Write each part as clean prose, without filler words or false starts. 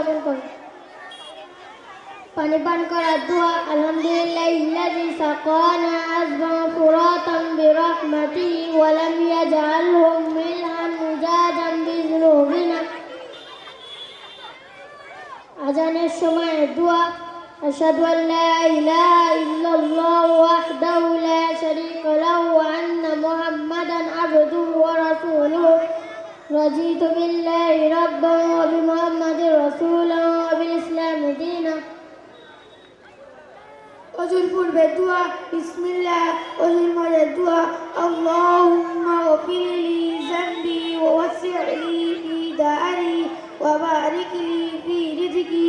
উদযাপন করে। পানি পান করার দোয়া আলহামদুলিল্লাহিল্লাযী সাকানা আযবান ফুরাতান বিরহমাতিহি ওয়া লাম ইয়াজআলহু মিলহান মুজাজান বিযুনুবিনা। আজানের সময় দোয়া আশহাদু আল্লা ইলাহা ইল্লাল্লাহু ওয়াহদাহু লা শারীকা লাহু ওয়া আন্না মুহাম্মাদান আবদুহু ওয়া রাসূলুহু রাযীতু বিল্লাহি রাব্বান ওয়া বিমুহাম্মাদির রাসূলান ওয়া বিল ইসলামি দীনান। অজুর পূর্বে দোয়া বিসমিল্লাহ। অজুর মাঝে দোয়া আল্লাহুম্মা গফিরলি যামবি ওয়া ওয়াসি'লি ফি দারি ওয়া বারিক লি ফি রিজকি।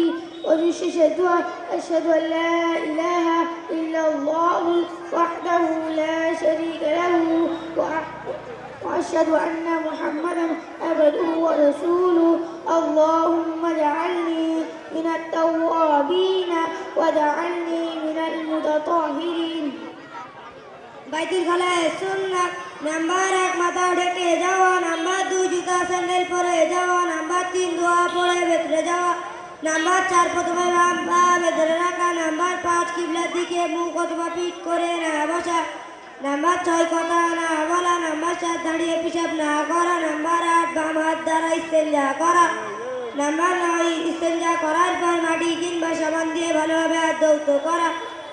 অজুর শেষে দোয়া আশহাদু আল্লা ইলাহা ইল্লাল্লাহু ওয়াহদাহু লা শারীকা লাহু ওয়া আশহাদু আন্না মুহাম্মাদান আবদুহু ওয়া রাসূলুহু। আল্লাহুম্মা ইজআলনি মিনাত তাওয়াবিন ওয়া ইজআলনি মিনাল মুতাতাহহিরিন। বাইতুল খালায় সুন্নাত নাম্বার 1 মাথা ঢেকে যাওয়া, নাম্বার 2 জুতা স্যান্ডেল পরে যাওয়া, নাম্বার 3 দোয়া পড়ে ভেতরে যাওয়া, নাম্বার 4 প্রথমে বাম পা ভেতরে রাখা, নাম্বার 5 কিবলার দিকে মুখ অথবা পিঠ করে না বসা, নাম্বার 6 কথা না বলা, নাম্বার 7 দাঁড়িয়ে পিশাব না করা, নাম্বার 8 বাম হাত দ্বারা ইস্তেঞ্জা করা, নাম্বার 9 ইস্তেঞ্জা করার পর মাটি কিংবা সাবান দিয়ে ভালোভাবে হাত ধৌত করা,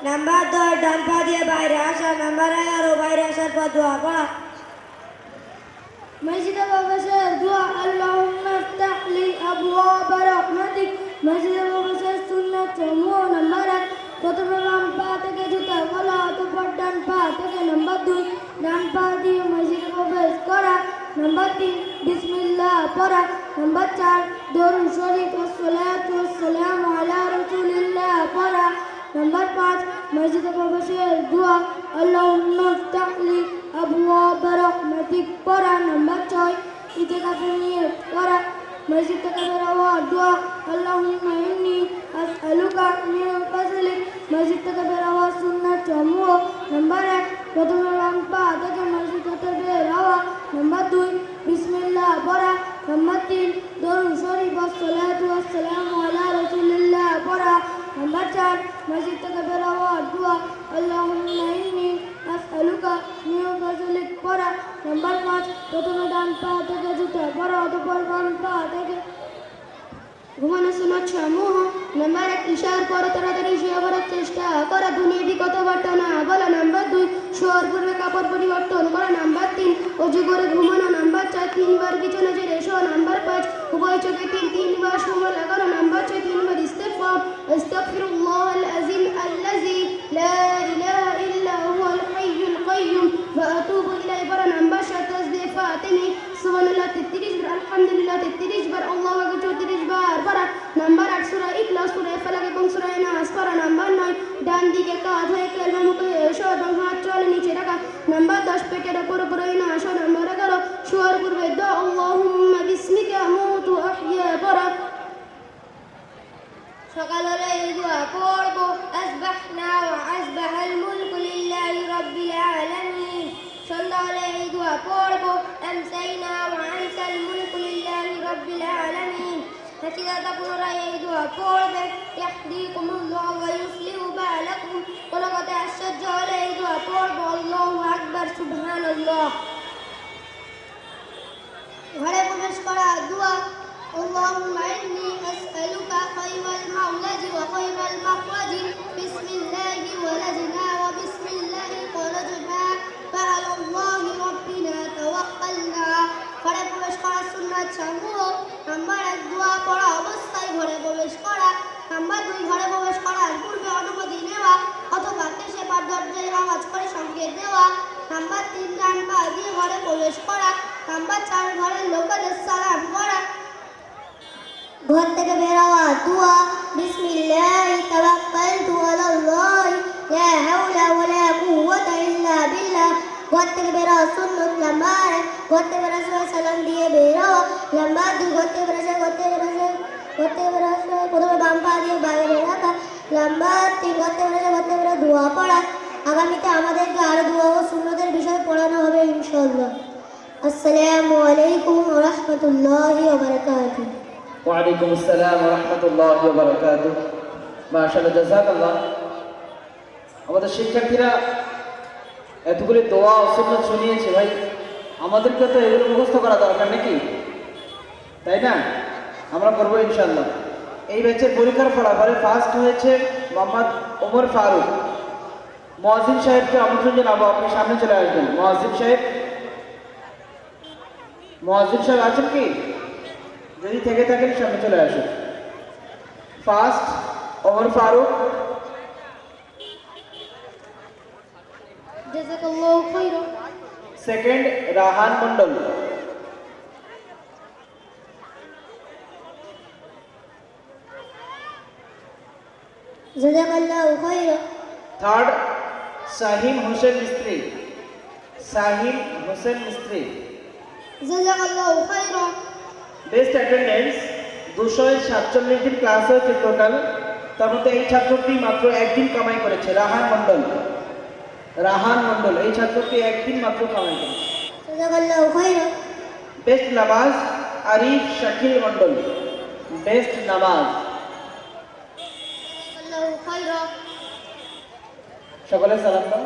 নাম্বার 10 ডান পা দিয়ে বাইরে আসা, নাম্বার 11 বাইরে আসার পর দোয়া পড়া। মসজিদে প্রবেশের দোয়া আল্লাহুম্মা ইফতাহ লি আবওয়াব রাহমাতিক। মসজিদে প্রবেশের সুন্নাত সমূহ নাম্বার 1 প্রথমে বাম পা থেকে জুতা খোলা, অতঃপর ডান পা থেকে, নাম্বার 2 ডান পা দিয়ে মসজিদে প্রবেশ করা, নাম্বার 3 বিসমিল্লাহ পড়া, নাম্বার 4 দরুদ শরীফ ও সালাতু ওয়াস সালামু আলা রাসূলিল্লাহ পড়া, নাম্বার 5 মসজিদে প্রবেশের দোয়া আল্লাহুম্মা ইফতাহ লি আবওয়াব রাহমাতিক পড়া, নাম্বার 6 ইতিকাফের নিয়ত করা। মসজিদ থেকে বের হওয়ার দোয়া আল্লাহুম্মা ইন্নী আসআলুকা মিন ফাজলিক। মসজিদ থেকে বের হওয়ার সুন্নাত সমূহ নাম্বার 1 প্রথমে বাম পা থেকে মসজিদ থেকে বের হওয়া, নাম্বার 2 বিসমিল্লাহ পড়া, নাম্বার 3 দরুদ শরীফ ও সালাতু ওয়াস সালামু আলা রাসূলিল্লাহ পড়া, নাম্বার 4 মসজিদ থেকে বের হওয়ার দোয়া আল্লাহুম্মা ইন্নী আসআলুকা মিন ফাজলিক পড়া, নাম্বার 5 প্রথমে ডান পা থেকে জুতা পরা, অতঃপর বাম পা থেকে ঘুমানো সুন্নাত সমূহ নাম্বার 1 ইশার পরে তাড়াতাড়ি শুয়ে পড়ার চেষ্টা করা, দুনিয়াবি কথাবার্তা না বলা, নাম্বার 2 শোয়ার পূর্বে কাপড় পরিবর্তন করা, নাম্বার 3 অজু করে ঘুমানো, নাম্বার 4 3বার বিছানা ছেড়ে শোয়া, নাম্বার 5 উভয় চোখে 3বার সময় লাগানো, নাম্বার 6 3বার ইস্তেগফার আস্তাগফিরুল্লাহাল আযীম আল্লাযী লা ইলাহা ইল্লা হুয়াল হাইয়ুল কাইয়্যুম ওয়া আতুবু ইলাইহি পড়া, নাম্বার 7 তাসবিহ ফাতিমি সুবহানাল্লাহ 33 বার, আলহামদুলিল্লাহ 33 বার, আল্লাহু আকবার 34 বার পড়া, নাম্বার 8 সূরা ইখলাস, সূরা ফালাক এবং সূরা নাস পড়া, নাম্বার 9 ডান দিকে কাঁধ হয়ে কেলমা মুখে এসো এবং হাত চলে নিচে রাখা, নাম্বার 10 পেটের উপর না আসো, নাম্বার 11 শোয়ার পূর্বে দোয়া আল্লাহুম্মা বিসমিকা আমুতু ওয়া আহইয়া পড়া। সকাল হলে এই দোয়া পড়ব আসবাহনা ওয়া আসবাহাল মুলকু লিল্লাহি রাব্বিল আলামিন। সন্ধ্যা হলে এই দোয়া পড়ব আমসাইনা ওয়া আমসাল মুলকু লিল্লাহি রাব্বিল আলামিন। হাসিদাতা পুনরায় এই দোয়া পড়বে ইয়াহদিকুমুল্লাহু ওয়া ইউসলিহু বালাকুম। কোনো কথায় আশ্চর্য হলে এই দোয়া পড়ব আল্লাহু আকবার সুবহানাল্লাহ। ঘরে প্রবেশ করা দোয়া اللهم إني أسألك خير المولد وخير المخرج بسم الله ولدنا وبسم الله خرجنا فعلى الله ربنا توكلنا। ঘরে প্রবেশ করার সুন্নাত সমূহ নাম্বার 1 দোয়া পড়া অবস্থায় ঘরে প্রবেশ করা, নাম্বার 2 ঘরে প্রবেশ করার পূর্বে অনুমতি নেওয়া অথবা কেশে পা দরজায় আওয়াজ করে সংকেত দেওয়া, নাম্বার 3 ডান পা দিয়ে ঘরে প্রবেশ করা, নাম্বার 4 ঘরের লোকেদের সালাম করা। ঘর থেকে বের হওয়া দোয়া বিসমিল্লাহি তাওয়াক্কালতু আলাল্লাহ লা হাওলা ওয়ালা কুওয়াতা ইল্লা বিল্লাহ। ঘর থেকে বের হওয়া সুন্নাত নাম্বার 1 ঘর থেকে বের হওয়ার সালাম দিয়ে বের হওয়া, নাম্বার 2 ঘর থেকে বের হওয়া প্রথমে বাম পা দিয়ে বাইরে রাখা, নাম্বার 3 ঘর থেকে বের দোয়া পড়া। আগামীতে আমাদেরকে আরো দোয়া ও সুন্নতের বিষয় পড়ানো হবে ইনশাআল্লাহ। আসসালামু আলাইকুম ওয়া রাহমাতুল্লাহি ওয়া বারাকাতুহু। ওয়ালাইকুম আসসালাম ওয়া রাহমাতুল্লাহি ওয়া বারাকাতুহু। মাশাআল্লাহ, জাযাকাল্লাহ। আমাদের শিক্ষার্থীরা এতগুলি দোয়া ও সুন্নাত শুনিয়েছে ভাই, আমাদেরকে তো এগুলো মুখস্থ করা দরকার নাকি, তাই না? আমরা করবো ইনশাআল্লাহ। এই ব্যাচের পরীক্ষার ফলাফলে ফার্স্ট হয়েছে মোহাম্মদ ওমর ফারুক। মুয়াজ্জিন সাহেবকে আমন্ত্রণ জানাবো, আপনি সামনে চলে আসবেন। মুয়াজ্জিন সাহেব, মুয়াজ্জিন সাহেব আছেন কি? যদি থেকে থাকেন সামনে চলে আসুন। ফার্স্ট ওমর ফারুক, জাযাকাল্লাহু খাইরান। সেকেন্ড রাহান মন্ডল, জাযাকাল্লাহু খাইরান। থার্ড শাহিন হোসেন মিস্ত্রি, শাহিন হোসেন মিস্ত্রি। জাযাকাল্লাহু খাইরান। বেস্ট অ্যাটেন্ডেন্স 247 দিন ক্লাস হয়েছে টোটাল, তার মধ্যে এই ছাত্রটি মাত্র একদিন কামাই করেছে, রাহান মন্ডল। রাহান মন্ডল এই ছাত্রটি একদিন মাত্র কামাই করেছে। জাযাকাল্লাহু খাইরান। বেস্ট নামাজ আরিফ শাকিল মন্ডল, বেস্ট নামাজ। জাযাকাল্লাহু খাইরান। সকলে সালাম দাও।